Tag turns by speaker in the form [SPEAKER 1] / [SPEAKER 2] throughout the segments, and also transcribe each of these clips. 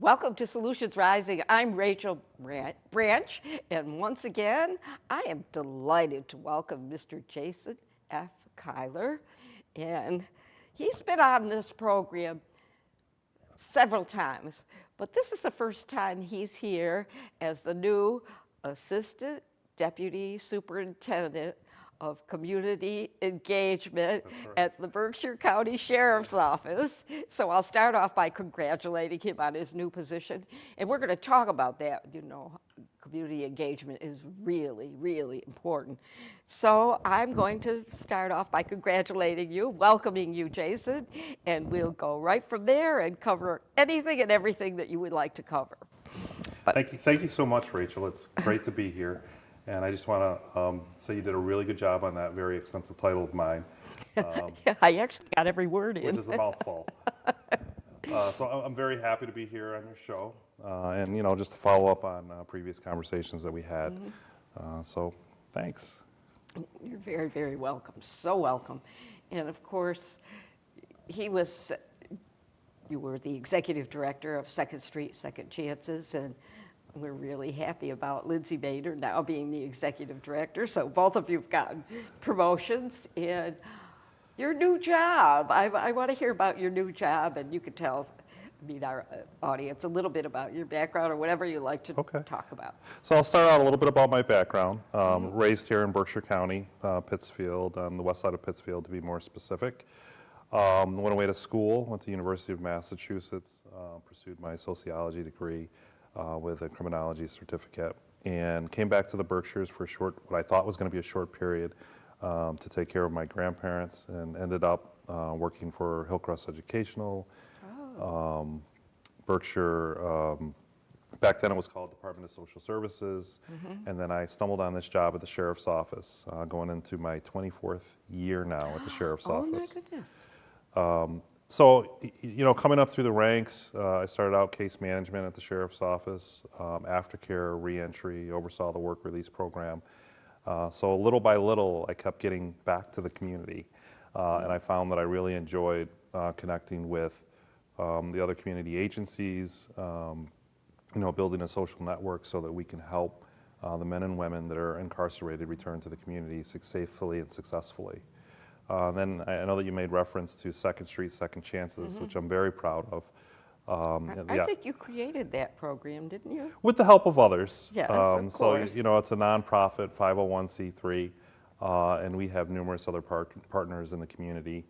[SPEAKER 1] Welcome to Solutions Rising. I'm Rachel Branch, and once again, I am delighted to welcome Mr. Jason F. Cuyler. And he's been on this program several times, but this is the first time he's here as the new Assistant Deputy Superintendent of Community Engagement at the Berkshire County Sheriff's Office. So I'll start off by congratulating him on his new position. And we're going to talk about that. You know, community engagement is really, really important. So I'm going to start off by congratulating you, welcoming you, Jason, and we'll go right from there and cover anything and everything that you would like to cover.
[SPEAKER 2] Thank you so much, Rachel. It's great to be here. And I just want to say you did a really good job on that very extensive title of mine.
[SPEAKER 1] Yeah, I actually got every word in.
[SPEAKER 2] Which is a mouthful. So I'm very happy to be here on your show. And, you know, just to follow up on previous conversations that we had. So thanks.
[SPEAKER 1] You're very, very welcome. So welcome. And of course, you were the executive director of Second Street Second Chances, and we're really happy about Lindsay Maynard now being the executive director. So both of you've gotten promotions and your new job. I want to hear about your new job, and you can tell our audience a little bit about your background or whatever you like to talk about.
[SPEAKER 2] So I'll start out a little bit about my background. Raised here in Berkshire County, Pittsfield, on the west side of Pittsfield to be more specific. Went away to school, went to the University of Massachusetts, pursued my sociology degree with a criminology certificate, and came back to the Berkshires for what I thought was going to be a short period to take care of my grandparents, and ended up working for Hillcrest Educational, Berkshire. Back then it was called Department of Social Services, and then I stumbled on this job at the Sheriff's Office, going into my 24th year now at the Sheriff's Office.
[SPEAKER 1] Oh my goodness.
[SPEAKER 2] So, you know, coming up through the ranks, I started out case management at the Sheriff's Office, aftercare, reentry, oversaw the work release program. So little by little, I kept getting back to the community, and I found that I really enjoyed connecting with the other community agencies, you know, building a social network so that we can help the men and women that are incarcerated return to the community safely and successfully. Then I know that you made reference to Second Street Second Chances, which I'm very proud of.
[SPEAKER 1] I think you created that program, didn't you?
[SPEAKER 2] With the help of others.
[SPEAKER 1] Yes, of course.
[SPEAKER 2] So, you know, it's a nonprofit 501c3, and we have numerous other partners in the community.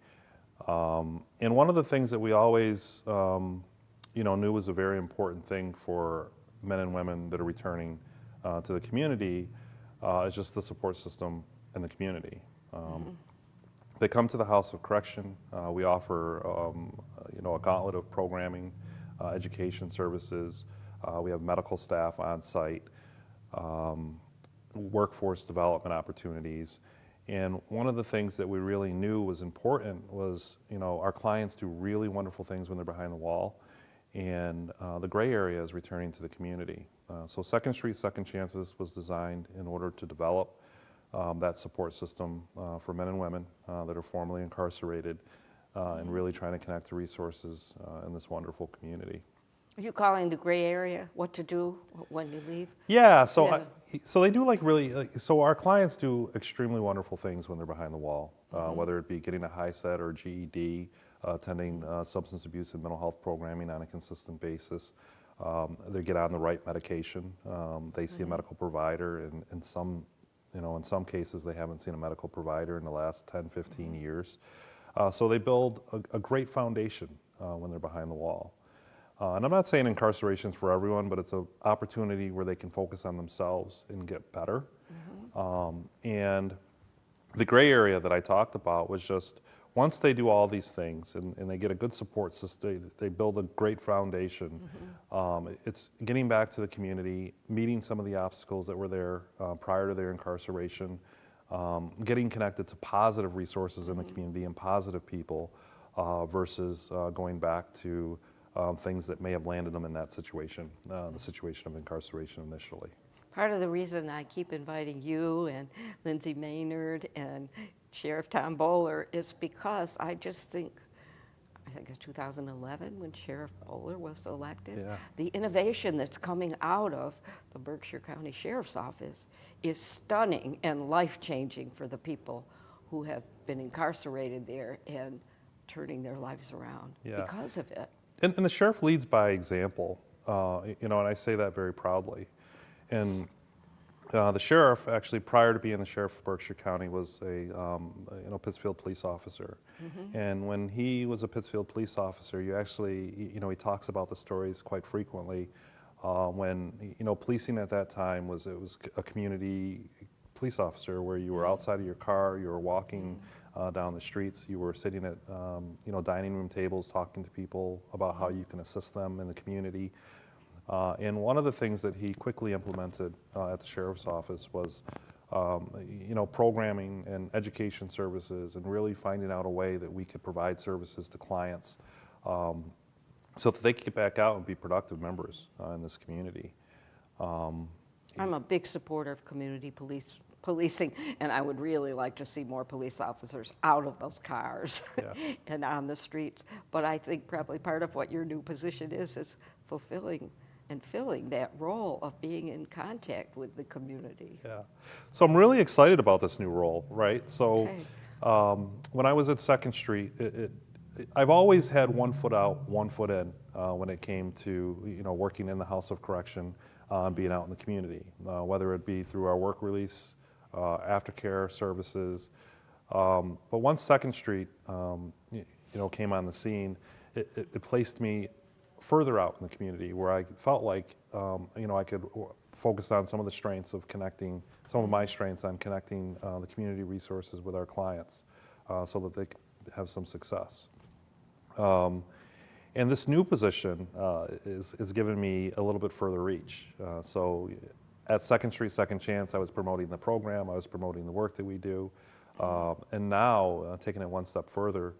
[SPEAKER 2] And one of the things that we always, you know, knew was a very important thing for men and women that are returning to the community is just the support system in the community. They come to the House of Correction. We offer, you know, a gauntlet of programming, education services. We have medical staff on site, workforce development opportunities. And one of the things that we really knew was important was, you know, our clients do really wonderful things when they're behind the wall, and the gray area is returning to the community. So Second Street Second Chances was designed in order to develop that support system for men and women that are formerly incarcerated, and really trying to connect to resources in this wonderful community.
[SPEAKER 1] Are you calling the gray area what to do when you leave?
[SPEAKER 2] Yeah, so so they do so our clients do extremely wonderful things when they're behind the wall, whether it be getting a high set or GED, attending substance abuse and mental health programming on a consistent basis. They get on the right medication. They see a medical provider, and in some cases they haven't seen a medical provider in the last 10, 15 years. So they build a great foundation when they're behind the wall. And I'm not saying incarceration's for everyone, but it's an opportunity where they can focus on themselves and get better. And the gray area that I talked about was just once they do all these things and they get a good support system, they build a great foundation. It's getting back to the community, meeting some of the obstacles that were there prior to their incarceration, getting connected to positive resources in the community and positive people versus going back to things that may have landed them in that situation, the situation of incarceration initially.
[SPEAKER 1] Part of the reason I keep inviting you and Lindsay Maynard and Sheriff Tom Bowler is because I just think think it's 2011 when Sheriff Bowler was elected.
[SPEAKER 2] Yeah.
[SPEAKER 1] The innovation that's coming out of the Berkshire County Sheriff's Office is stunning and life-changing for the people who have been incarcerated there and turning their lives around
[SPEAKER 2] Yeah.
[SPEAKER 1] because of it.
[SPEAKER 2] And the sheriff leads by example, and I say that very proudly. And the sheriff, actually, prior to being the sheriff of Berkshire County, was a Pittsfield police officer. And when he was a Pittsfield police officer, you actually, he talks about the stories quite frequently. When policing at that time was a community police officer where you were outside of your car, you were walking down the streets, you were sitting at dining room tables talking to people about how you can assist them in the community. And one of the things that he quickly implemented at the sheriff's office was, programming and education services, and really finding out a way that we could provide services to clients so that they could get back out and be productive members in this community.
[SPEAKER 1] I'm a big supporter of community policing, and I would really like to see more police officers out of those cars
[SPEAKER 2] Yeah.
[SPEAKER 1] and on the streets. But I think probably part of what your new position is fulfilling and filling that role of being in contact with the community.
[SPEAKER 2] Yeah. So I'm really excited about this new role, right? So
[SPEAKER 1] Okay.
[SPEAKER 2] when I was at Second Street, I've always had one foot out, one foot in when it came to working in the House of Correction and being out in the community, whether it be through our work release, aftercare services. But once Second Street came on the scene, it placed me further out in the community where I felt like I could focus on some of the strengths of connecting, some of my strengths on connecting the community resources with our clients so that they could have some success. And this new position is giving me a little bit further reach. So at Second Street Second Chance, I was promoting the program, I was promoting the work that we do, and now taking it one step further,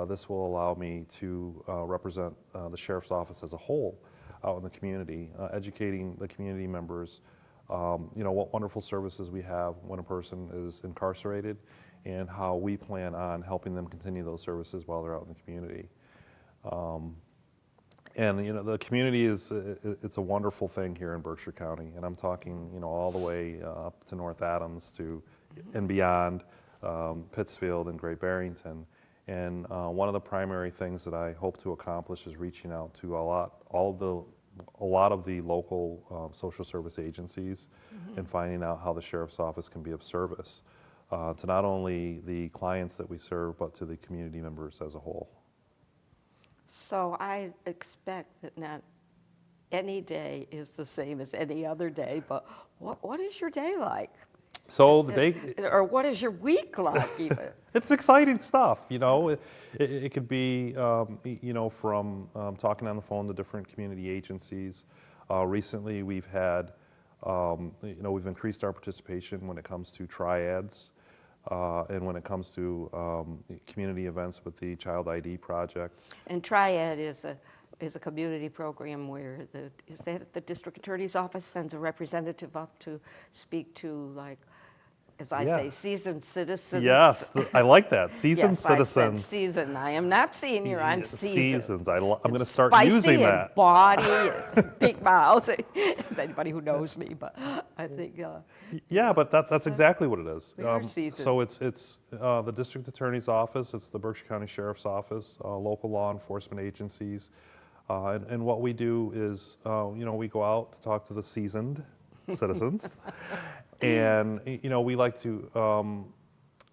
[SPEAKER 2] this will allow me to represent the sheriff's office as a whole out in the community, educating the community members, what wonderful services we have when a person is incarcerated, and how we plan on helping them continue those services while they're out in the community. And the community it's a wonderful thing here in Berkshire County, and I'm talking all the way up to North Adams and beyond, Pittsfield and Great Barrington. And one of the primary things that I hope to accomplish is reaching out to a lot of the local social service agencies and finding out how the sheriff's office can be of service to not only the clients that we serve, but to the community members as a whole.
[SPEAKER 1] So I expect that not any day is the same as any other day, but what is your day like?
[SPEAKER 2] So the day,
[SPEAKER 1] or what is your week like even?
[SPEAKER 2] it's exciting stuff, It could be, from talking on the phone to different community agencies. Recently, we've had, we've increased our participation when it comes to triads and when it comes to community events with the Child ID Project.
[SPEAKER 1] And Triad is a community program where the district attorney's office sends a representative up to speak to, like, as I say, seasoned citizens.
[SPEAKER 2] Yes, I like that. Seasoned
[SPEAKER 1] yes, citizens.
[SPEAKER 2] citizens.
[SPEAKER 1] Seasoned. I am not senior, I'm seasoned.
[SPEAKER 2] Seasoned. I'm going to start
[SPEAKER 1] Spicy
[SPEAKER 2] using
[SPEAKER 1] and
[SPEAKER 2] that.
[SPEAKER 1] Body, and big mouth. Anybody who knows me, but I think.
[SPEAKER 2] Yeah, but that's exactly what it is.
[SPEAKER 1] We are seasoned.
[SPEAKER 2] So it's the district attorney's office, it's the Berkshire County Sheriff's Office, local law enforcement agencies, and what we do is, we go out to talk to the seasoned citizens, and we like to.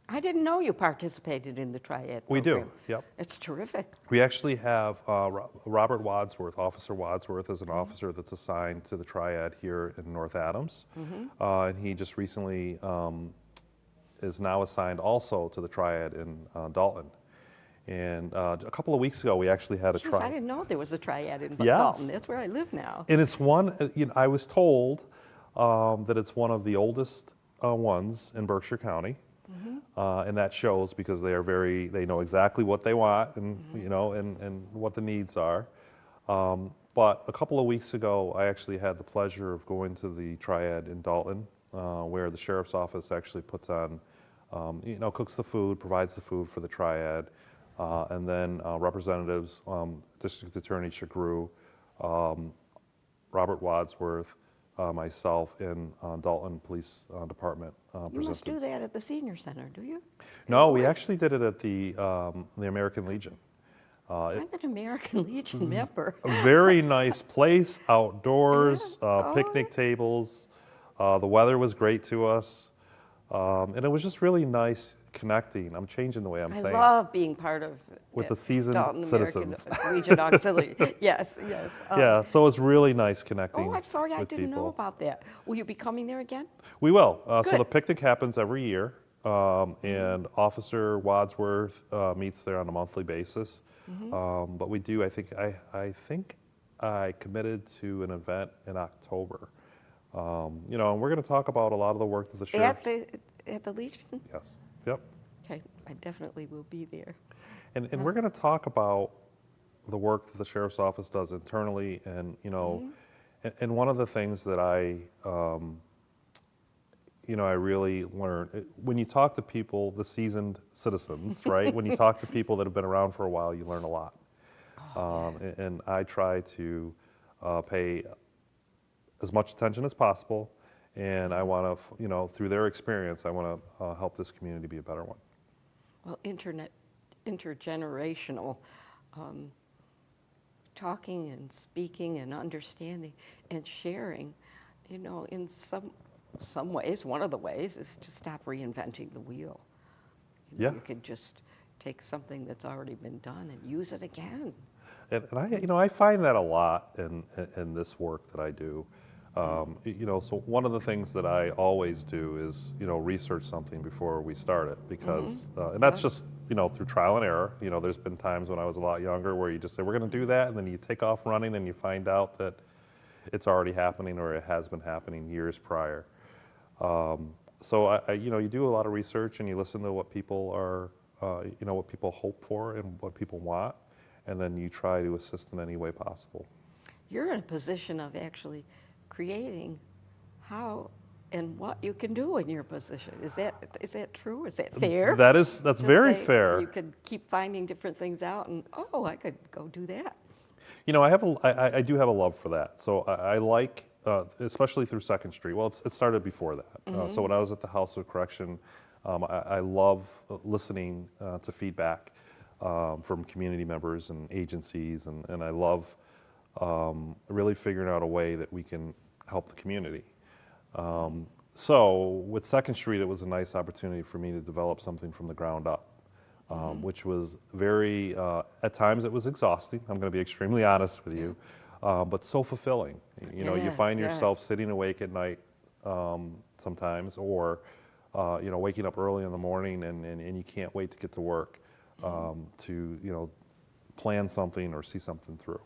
[SPEAKER 1] I didn't know you participated in the Triad program.
[SPEAKER 2] We do. Yep.
[SPEAKER 1] It's terrific.
[SPEAKER 2] We actually have Robert Wadsworth, Officer Wadsworth, is an officer that's assigned to the Triad here in North Adams, and he just recently is now assigned also to the Triad in Dalton. And a couple of weeks ago, we actually had a
[SPEAKER 1] Jeez, I
[SPEAKER 2] Triad.
[SPEAKER 1] didn't know there was a Triad in
[SPEAKER 2] Yes.
[SPEAKER 1] Dalton. That's where I live now.
[SPEAKER 2] And it's one, I was told that it's one of the oldest ones in Berkshire County. And that shows because they know exactly what they want and, and what the needs are. But a couple of weeks ago, I actually had the pleasure of going to the Triad in Dalton, where the sheriff's office actually puts on, cooks the food, provides the food for the Triad. and then representatives, District Attorney Chagru, Robert Wadsworth, myself, and Dalton Police Department
[SPEAKER 1] You must
[SPEAKER 2] presented.
[SPEAKER 1] do that at the senior center, do you?
[SPEAKER 2] No, we actually did it at the American Legion.
[SPEAKER 1] I'm an American Legion member.
[SPEAKER 2] A very nice place, outdoors,
[SPEAKER 1] Yeah. Oh,
[SPEAKER 2] picnic tables. The weather was great to us, and it was just really nice connecting. I'm changing the way I'm
[SPEAKER 1] I
[SPEAKER 2] saying.
[SPEAKER 1] love being part of
[SPEAKER 2] With the seasoned
[SPEAKER 1] Dalton
[SPEAKER 2] citizens.
[SPEAKER 1] American Legion Auxiliary. Yes, yes.
[SPEAKER 2] Yeah, so it was really nice connecting.
[SPEAKER 1] Oh, I'm sorry, I
[SPEAKER 2] with
[SPEAKER 1] didn't know
[SPEAKER 2] people.
[SPEAKER 1] about that. Will you be coming there again?
[SPEAKER 2] We will. So
[SPEAKER 1] Good.
[SPEAKER 2] the picnic happens every year, and Officer Wadsworth meets there on a monthly basis. But we do. I think I committed to an event in October. And we're going to talk about a lot of the work that the sheriff.
[SPEAKER 1] At the Legion?
[SPEAKER 2] Yes. Yep.
[SPEAKER 1] Okay, I definitely will be there.
[SPEAKER 2] And we're going to talk about the work that the sheriff's office does internally, and and one of the things that I really learned when you talk to people, the seasoned citizens, right? When you talk to people that have been around for a while, you learn a lot. And I try to pay as much attention as possible, and I want to, through their experience, I want to help this community be a better one.
[SPEAKER 1] Well, intergenerational talking and speaking and understanding and sharing, in some ways, one of the ways is to stop reinventing the wheel.
[SPEAKER 2] Yeah.
[SPEAKER 1] You could just take something that's already been done and use it again.
[SPEAKER 2] And I find that a lot in this work that I do. So one of the things that I always do is, research something before we start it, because, and that's just, through trial and error. There's been times when I was a lot younger where you just say, we're going to do that, and then you take off running and you find out that it's already happening or it has been happening years prior. So you do a lot of research and you listen to what people are, what people hope for and what people want, and then you try to assist in any way possible.
[SPEAKER 1] You're in a position of actually creating how and what you can do in your position. Is that true? Is that fair?
[SPEAKER 2] That's
[SPEAKER 1] To
[SPEAKER 2] very
[SPEAKER 1] say
[SPEAKER 2] fair.
[SPEAKER 1] You could keep finding different things out, and I could go do that.
[SPEAKER 2] I do have a love for that. So I like, especially through Second Street. Well, it started before that. So when I was at the House of Correction, I love listening to feedback from community members and agencies, and I love really figuring out a way that we can help the community. So with Second Street, it was a nice opportunity for me to develop something from the ground up. Which was very, at times it was exhausting, I'm going to be extremely honest with you, but so fulfilling. You find yourself sitting awake at night sometimes, or waking up early in the morning and you can't wait to get to work to plan something or see something through.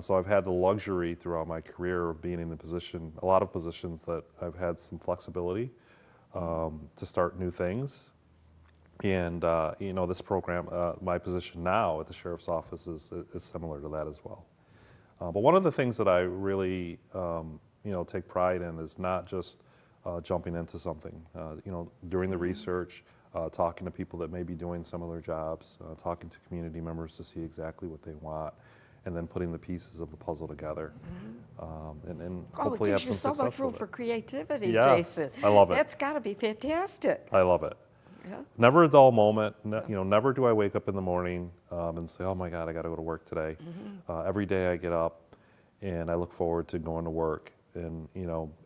[SPEAKER 2] So I've had the luxury throughout my career of being in a lot of positions that I've had some flexibility to start new things. And this program, my position now at the sheriff's office is similar to that as well. But one of the things that I really take pride in is not just jumping into something. During the research, talking to people that may be doing similar jobs, talking to community members to see exactly what they want, and then putting the pieces of the puzzle together, and hopefully have some success with it.
[SPEAKER 1] It gives you so much room for creativity,
[SPEAKER 2] Yes,
[SPEAKER 1] Jason.
[SPEAKER 2] I love it.
[SPEAKER 1] That's got to be fantastic.
[SPEAKER 2] I love it.
[SPEAKER 1] Yeah.
[SPEAKER 2] Never a dull moment. Never do I wake up in the morning and say, "Oh my God, I got to go to work today." Every day I get up and I look forward to going to work. And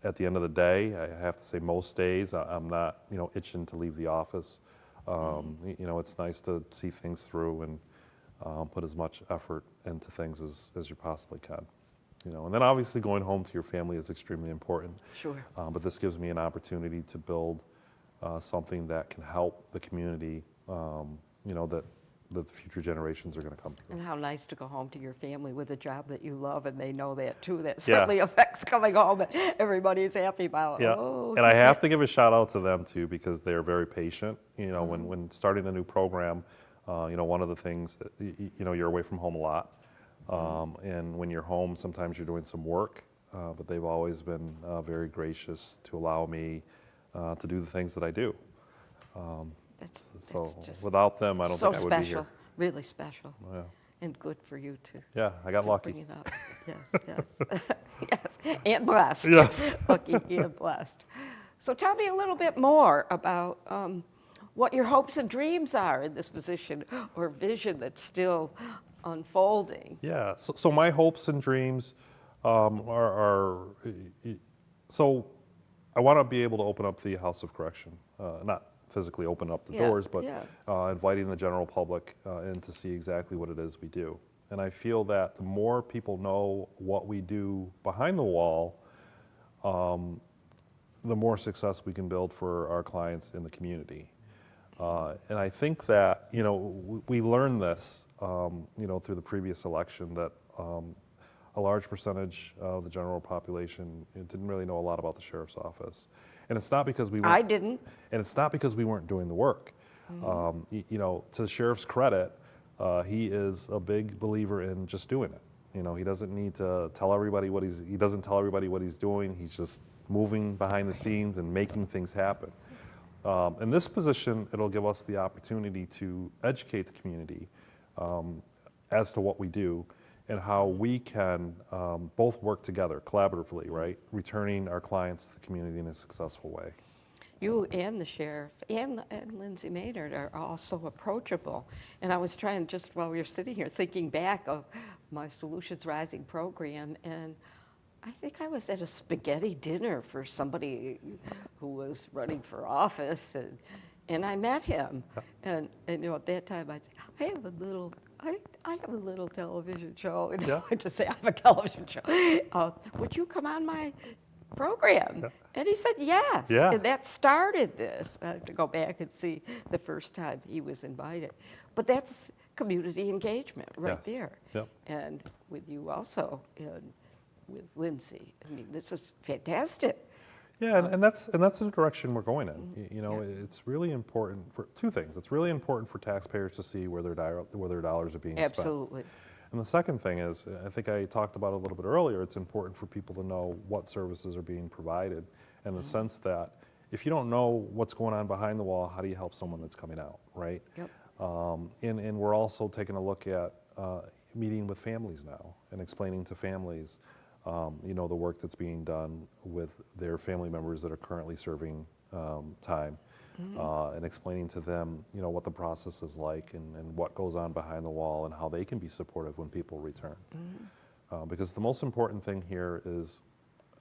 [SPEAKER 2] at the end of the day, I have to say most days I'm not itching to leave the office. It's nice to see things through and put as much effort into things as you possibly can. And then obviously going home to your family is extremely important.
[SPEAKER 1] Sure.
[SPEAKER 2] But this gives me an opportunity to build something that can help the community, that the future generations are going to come through.
[SPEAKER 1] And how nice to go home to your family with a job that you love, and they know that too. That certainly affects coming home, and everybody's happy about it.
[SPEAKER 2] Yeah,
[SPEAKER 1] Oh,
[SPEAKER 2] and I have to give a shout out to them too, because they're very patient. When starting a new program, one of the things, you're away from home a lot. And when you're home, sometimes you're doing some work, but they've always been very gracious to allow me to do the things that I do.
[SPEAKER 1] that's
[SPEAKER 2] So
[SPEAKER 1] just
[SPEAKER 2] without them, I don't
[SPEAKER 1] so
[SPEAKER 2] think I would be
[SPEAKER 1] special.
[SPEAKER 2] here.
[SPEAKER 1] really special.
[SPEAKER 2] Yeah.
[SPEAKER 1] And good for you to,
[SPEAKER 2] Yeah, I got
[SPEAKER 1] to
[SPEAKER 2] lucky.
[SPEAKER 1] bring it up. Yes, yes, yes, and blessed.
[SPEAKER 2] Yes.
[SPEAKER 1] Lucky and blessed. So tell me a little bit more about what your hopes and dreams are in this position or vision that's still unfolding.
[SPEAKER 2] Yeah. So my hopes and dreams so I want to be able to open up the House of Correction, not physically open up the
[SPEAKER 1] Yeah,
[SPEAKER 2] doors, but
[SPEAKER 1] yeah.
[SPEAKER 2] inviting the general public in to see exactly what it is we do. And I feel that the more people know what we do behind the wall, the more success we can build for our clients in the community. And I think that, we learned this, through the previous election that a large percentage of the general population didn't really know a lot about the sheriff's office. And it's not because we weren't,
[SPEAKER 1] I didn't.
[SPEAKER 2] and it's not because we weren't doing the work. To the sheriff's credit, he is a big believer in just doing it. He doesn't need to tell everybody he doesn't tell everybody what he's doing. He's just moving behind the scenes and making things happen. In this position, it'll give us the opportunity to educate the community as to what we do and how we can both work together collaboratively, right? Returning our clients to the community in a successful way.
[SPEAKER 1] You and the sheriff and Lindsay Maynard are all so approachable. And I was trying, just while we were sitting here, thinking back of my Solutions Rising program, and I think I was at a spaghetti dinner for somebody who was running for office, and I met him. And at that time I said, I have a little television show. And
[SPEAKER 2] Yeah.
[SPEAKER 1] I just say, I have a television show. Would you come on my program?
[SPEAKER 2] Yeah.
[SPEAKER 1] And he said, yes.
[SPEAKER 2] Yeah.
[SPEAKER 1] And that started this. I have to go back and see the first time he was invited. But that's community engagement right
[SPEAKER 2] Yes.
[SPEAKER 1] there.
[SPEAKER 2] Yep.
[SPEAKER 1] And with you also, and with Lindsay. I mean, this is fantastic.
[SPEAKER 2] Yeah, and that's the direction we're going in.
[SPEAKER 1] Yeah.
[SPEAKER 2] It's really important for two things. It's really important for taxpayers to see where their dollars are being spent.
[SPEAKER 1] Absolutely.
[SPEAKER 2] And the second thing is, I think I talked about it a little bit earlier, it's important for people to know what services are being provided, in the sense that if you don't know what's going on behind the wall, how do you help someone that's coming out, right?
[SPEAKER 1] Yep.
[SPEAKER 2] And we're also taking a look at meeting with families now and explaining to families the work that's being done with their family members that are currently serving time, and explaining to them, what the process is like and what goes on behind the wall and how they can be supportive when people return. Because the most important thing here is,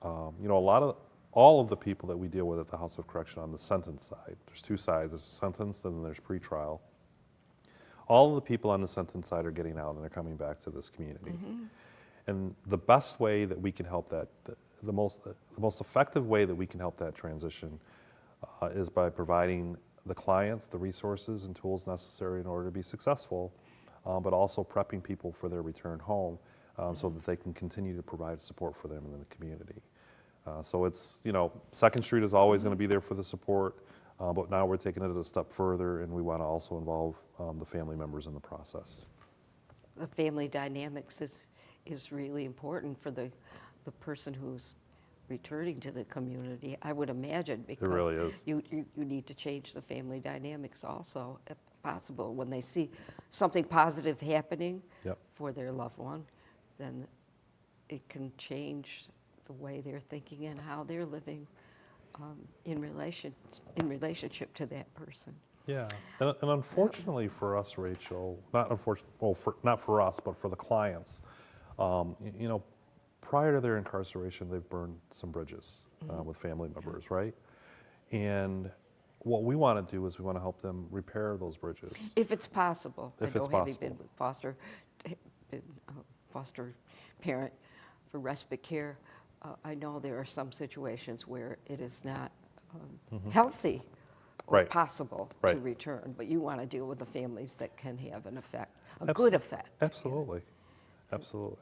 [SPEAKER 2] all of the people that we deal with at the House of Correction on the sentence side, there's two sides, there's sentence and then there's pretrial. All of the people on the sentence side are getting out and they're coming back to this community. And the best way that we can help that, the most effective way that we can help that transition is by providing the clients the resources and tools necessary in order to be successful, but also prepping people for their return home so that they can continue to provide support for them in the community. So it's, Second Street is always going to be there for the support, but now we're taking it a step further and we want to also involve the family members in the process.
[SPEAKER 1] The family dynamics is really important for the person who's returning to the community, I would imagine, because
[SPEAKER 2] It really is.
[SPEAKER 1] you need to change the family dynamics also, if possible. When they see something positive happening
[SPEAKER 2] Yep.
[SPEAKER 1] for their loved one, then it can change the way they're thinking and how they're living in relationship to that person.
[SPEAKER 2] Yeah, and unfortunately for us, Rachel, not for us, but for the clients, prior to their incarceration, they've burned some bridges with family members, right? And what we want to do is we want to help them repair those bridges.
[SPEAKER 1] If it's possible.
[SPEAKER 2] If
[SPEAKER 1] I know
[SPEAKER 2] it's
[SPEAKER 1] having
[SPEAKER 2] possible.
[SPEAKER 1] been with foster parent for respite care, I know there are some situations where it is not healthy or
[SPEAKER 2] Right.
[SPEAKER 1] possible to
[SPEAKER 2] Right.
[SPEAKER 1] return, but you want to deal with the families that can have an effect, a
[SPEAKER 2] Abso-
[SPEAKER 1] good effect.
[SPEAKER 2] Absolutely, absolutely.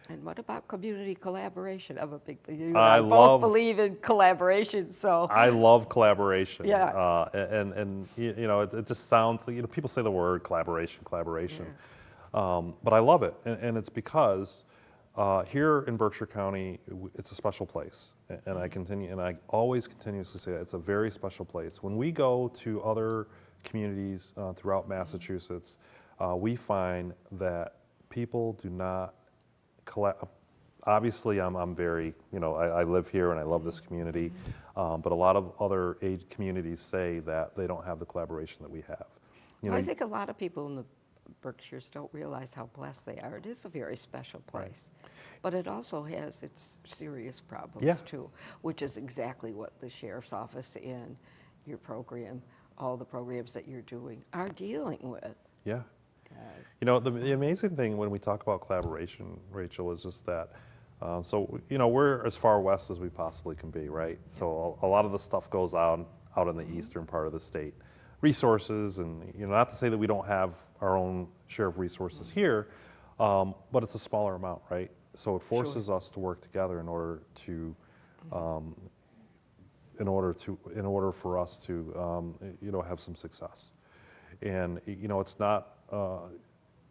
[SPEAKER 1] And what about community collaboration? I'm a big, you and
[SPEAKER 2] I
[SPEAKER 1] I both
[SPEAKER 2] love-
[SPEAKER 1] believe in collaboration, so.
[SPEAKER 2] I love collaboration.
[SPEAKER 1] Yeah.
[SPEAKER 2] It just sounds, people say the word collaboration, but I love it. And it's because here in Berkshire County, it's a special place. And I always continuously say that it's a very special place. When we go to other communities throughout Massachusetts, we find that people do not collect. Obviously, I'm very, I live here and I love this community, but a lot of other communities say that they don't have the collaboration that we have.
[SPEAKER 1] Well, I think a lot of people in the Berkshires don't realize how blessed they are. It is a very special place. But it also has its serious problems too, which is exactly what the sheriff's office and your program, all the programs that you're doing, are dealing with.
[SPEAKER 2] Yeah. The amazing thing when we talk about collaboration, Rachel, is just that, we're as far west as we possibly can be, right? So a lot of the stuff goes out in the eastern part of the state. Resources, and not to say that we don't have our own share of resources here, but it's a smaller amount, right? So it forces us to work together in order for us to have some success. And it's not out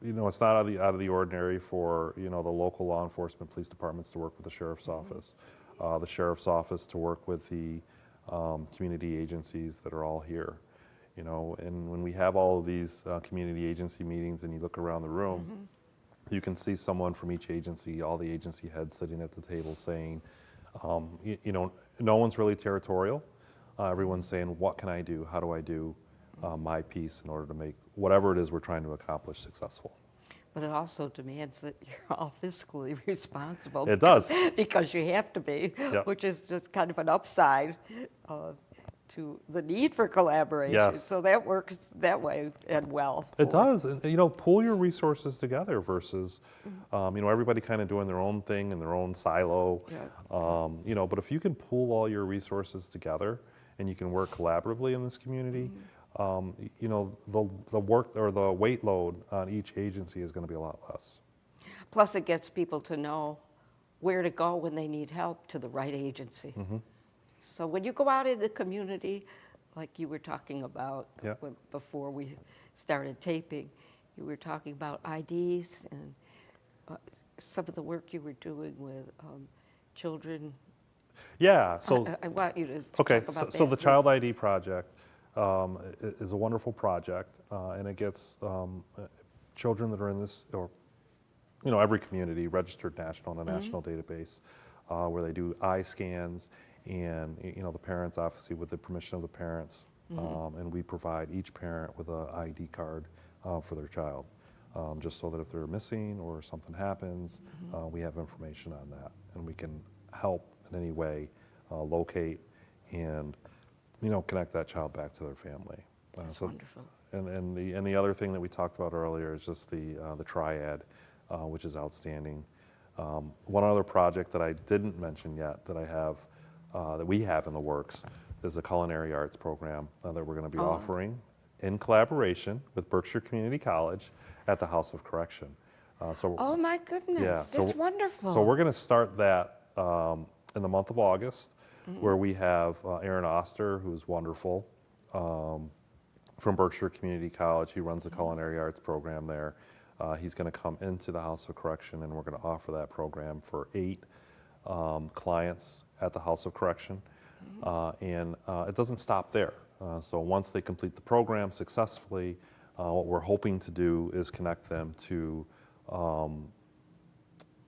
[SPEAKER 2] of the ordinary for the local law enforcement police departments to work with the sheriff's office, the sheriff's office to work with the community agencies that are all here. And when we have all of these community agency meetings and you look around the room, you can see someone from each agency, all the agency heads sitting at the table saying, no one's really territorial. Everyone's saying, what can I do? How do I do my piece in order to make whatever it is we're trying to accomplish successful?
[SPEAKER 1] But it also demands that you're all fiscally responsible.
[SPEAKER 2] It does.
[SPEAKER 1] Because you have to be, which is just kind of an upside to the need for collaboration.
[SPEAKER 2] Yes.
[SPEAKER 1] So that works that way and well.
[SPEAKER 2] It does. And, pool your resources together versus, everybody kind of doing their own thing in their own silo.
[SPEAKER 1] Yeah.
[SPEAKER 2] But if you can pool all your resources together and you can work collaboratively in this community, the work or the weight load on each agency is going to be a lot less.
[SPEAKER 1] Plus, it gets people to know where to go when they need help to the right agency. So when you go out in the community, like you were talking about before we started taping, you were talking about IDs and some of the work you were doing with children.
[SPEAKER 2] Yeah. So
[SPEAKER 1] I want you to
[SPEAKER 2] talk
[SPEAKER 1] about that.
[SPEAKER 2] So the Child ID project is a wonderful project, and it gets children that are in this, or every community registered national in a national database, where they do eye scans. And the parents, obviously, with the permission of the parents, and we provide each parent with an ID card for their child, just so that if they're missing or something happens, we have information on that, and we can help in any way locate and connect that child back to their family.
[SPEAKER 1] That's wonderful.
[SPEAKER 2] And the other thing that we talked about earlier is just the triad, which is outstanding. One other project that I didn't mention yet that we have in the works is a culinary arts program that we're going to be offering in collaboration with Berkshire Community College at the House of Correction.
[SPEAKER 1] Oh my goodness, that's wonderful.
[SPEAKER 2] So we're going to start that in the month of August, where we have Aaron Oster, who's wonderful, from Berkshire Community College. He runs the culinary arts program there. He's going to come into the House of Correction, and we're going to offer that program for 8 clients at the House of Correction. And it doesn't stop there. So once they complete the program successfully, what we're hoping to do is connect them to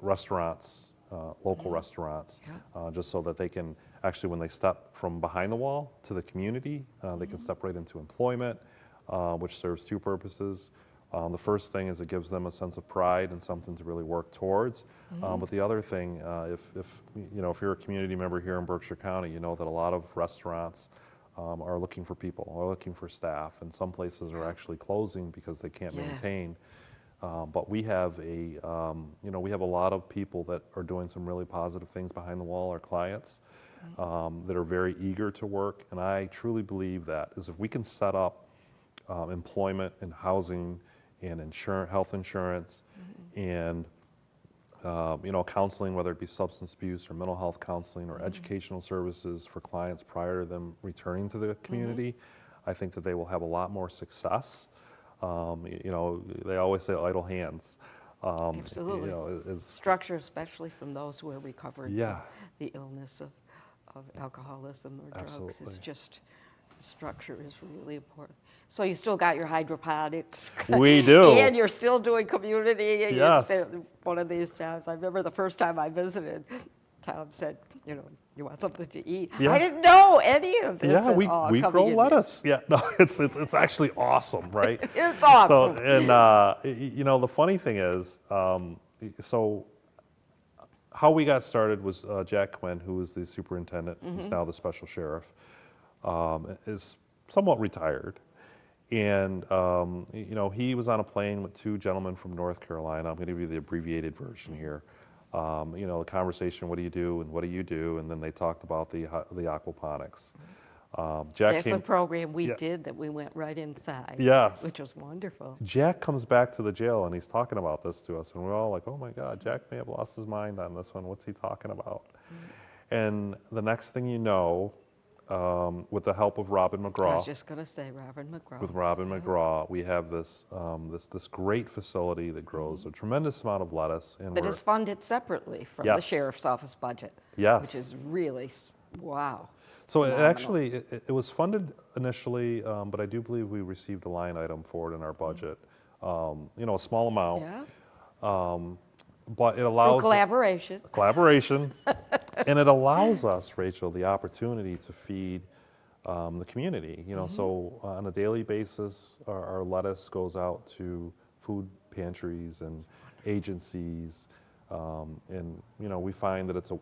[SPEAKER 2] restaurants, local restaurants, just so that they can actually, when they step from behind the wall to the community, they can step right into employment, which serves 2 purposes. The first thing is it gives them a sense of pride and something to really work towards. But the other thing, if you're a community member here in Berkshire County, you know that a lot of restaurants are looking for people, are looking for staff, and some places are actually closing because they can't maintain. But we have a lot of people that are doing some really positive things behind the wall, our clients, that are very eager to work. And I truly believe that is if we can set up employment and housing and health insurance, and counseling, whether it be substance abuse or mental health counseling or educational services for clients prior to them returning to the community, I think that they will have a lot more success. They always say idle hands.
[SPEAKER 1] Absolutely. Structure, especially from those who are recovering from the illness of alcoholism or drugs.
[SPEAKER 2] Absolutely.
[SPEAKER 1] It's just, structure is really important. So you still got your hydroponics.
[SPEAKER 2] We do.
[SPEAKER 1] And you're still doing community. And
[SPEAKER 2] Yes.
[SPEAKER 1] One of these times, I remember the first time I visited, Tom said, you want something to eat?
[SPEAKER 2] Yeah.
[SPEAKER 1] I didn't know any of this.
[SPEAKER 2] Yeah,
[SPEAKER 1] at
[SPEAKER 2] we
[SPEAKER 1] all
[SPEAKER 2] grow
[SPEAKER 1] coming in.
[SPEAKER 2] lettuce. Yeah, no, it's actually awesome, right?
[SPEAKER 1] It's awesome.
[SPEAKER 2] So, and the funny thing is, so how we got started was Jack Quinn, who is the superintendent. He's now the special sheriff, is somewhat retired. And, he was on a plane with two gentlemen from North Carolina. I'm going to give you the abbreviated version here. The conversation, what do you do and what do you do? And then they talked about the aquaponics.
[SPEAKER 1] There's a program we did that we went right inside.
[SPEAKER 2] Yes.
[SPEAKER 1] Which was wonderful.
[SPEAKER 2] Jack comes back to the jail and he's talking about this to us. And we're all like, oh my God, Jack may have lost his mind on this one. What's he talking about? And the next thing you know, with the help of Robin McGraw.
[SPEAKER 1] I was just going to say Robin McGraw.
[SPEAKER 2] With Robin McGraw, we have this great facility that grows a tremendous amount of lettuce. And
[SPEAKER 1] But it's funded separately from the
[SPEAKER 2] Yes.
[SPEAKER 1] sheriff's office budget.
[SPEAKER 2] Yes.
[SPEAKER 1] Which is really, wow.
[SPEAKER 2] So it
[SPEAKER 1] phenomenal.
[SPEAKER 2] actually, it was funded initially, but I do believe we received a line item for it in our budget. A small amount.
[SPEAKER 1] Yeah.
[SPEAKER 2] But it allows
[SPEAKER 1] Collaboration.
[SPEAKER 2] And it allows us, Rachel, the opportunity to feed the community. So on a daily basis, our lettuce goes out to food pantries and agencies, and we find that it's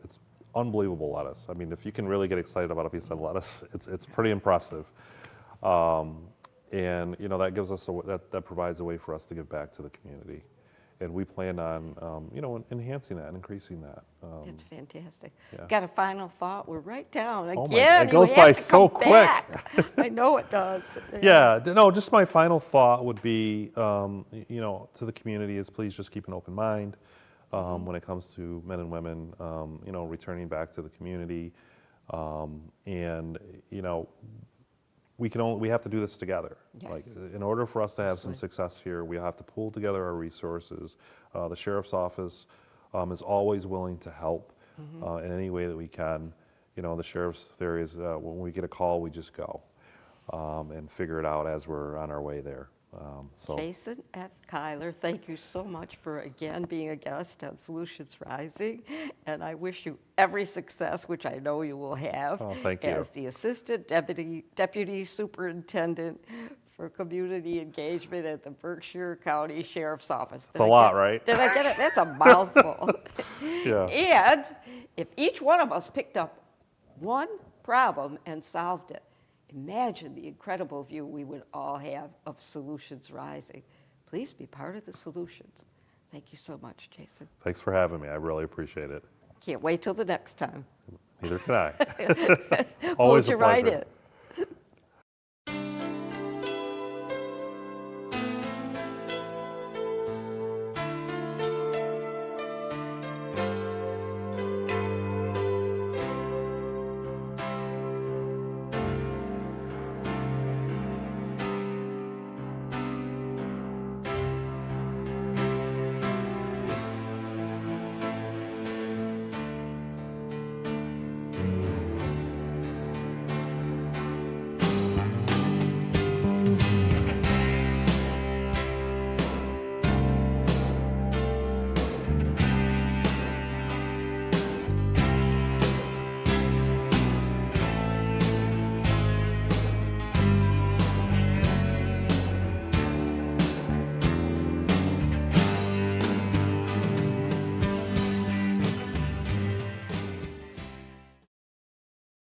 [SPEAKER 2] unbelievable lettuce. I mean, if you can really get excited about a piece of lettuce, it's pretty impressive. And that gives us that provides a way for us to give back to the community. And we plan on, enhancing that and increasing that.
[SPEAKER 1] That's fantastic.
[SPEAKER 2] Yeah.
[SPEAKER 1] Got a final thought? We're right down
[SPEAKER 2] Oh
[SPEAKER 1] again.
[SPEAKER 2] it goes
[SPEAKER 1] you
[SPEAKER 2] by
[SPEAKER 1] have to
[SPEAKER 2] so
[SPEAKER 1] come
[SPEAKER 2] quick.
[SPEAKER 1] back. I know it does.
[SPEAKER 2] Yeah, no, just my final thought would be, to the community is please just keep an open mind when it comes to men and women, returning back to the community. We have to do this together.
[SPEAKER 1] Yes.
[SPEAKER 2] Like, in order for us to have some success here, we have to pull together our resources. The sheriff's office is always willing to help in any way that we can. The sheriff's theory is when we get a call, we just go and figure it out as we're on our way there.
[SPEAKER 1] Jason F. Cuyler, thank you so much for again being a guest on Solutions Rising, and I wish you every success, which I know you will have.
[SPEAKER 2] Oh, thank you.
[SPEAKER 1] As the Assistant Deputy Superintendent for Community Engagement at the Berkshire County Sheriff's Office.
[SPEAKER 2] It's a lot, right?
[SPEAKER 1] Did I get it? That's a mouthful.
[SPEAKER 2] Yeah.
[SPEAKER 1] And if each one of us picked up one problem and solved it, imagine the incredible view we would all have of Solutions Rising. Please be part of the solutions. Thank you so much, Jason.
[SPEAKER 2] Thanks for having me. I really appreciate it.
[SPEAKER 1] Can't wait till the next time.
[SPEAKER 2] Neither can I.
[SPEAKER 1] Pulled
[SPEAKER 2] Always
[SPEAKER 1] you
[SPEAKER 2] a
[SPEAKER 1] right
[SPEAKER 2] pleasure.
[SPEAKER 1] in.